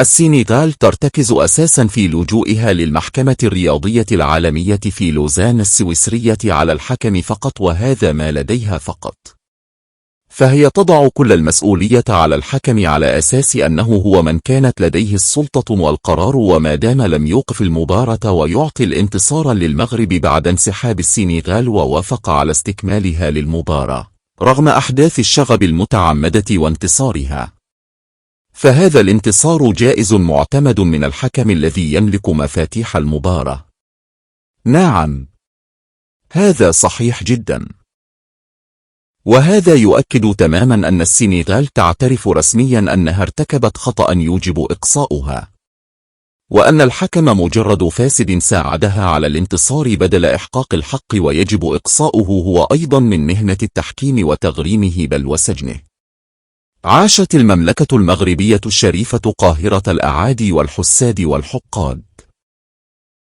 السنغال ترتكز أساسا في لجوئها للمحكمة الرياضية العالمية في لوزان السويسرية على الحكم فقط، وهذا ما لديها فقط. فهي تضع كل المسؤولية على الحكم على أساس أنه هو من كانت لديه السلطة والقرار، وما دام لم يوقف المباراة ويعطي الانتصار للمغرب بعد انسحاب السنغال ووافق على استكمالها للمباراة رغم أحداث الشغب المتعمدة وانتصارها، فهذا الانتصار جائز معتمد من الحكم الذي يملك مفاتيح المباراة. نعم، هذا صحيح جدا. وهذا يؤكد تماما أن السنغال تعترف رسميا أنها ارتكبت خطأ يوجب إقصاؤها، وأن الحكم مجرد فاسد ساعدها على الانتصار بدل إحقاق الحق، ويجب إقصاؤه هو أيضا من مهنة التحكيم وتغريمه بل وسجنه. عاشت المملكة المغربية الشريفة قاهرة الأعادي والحساد والحقاد.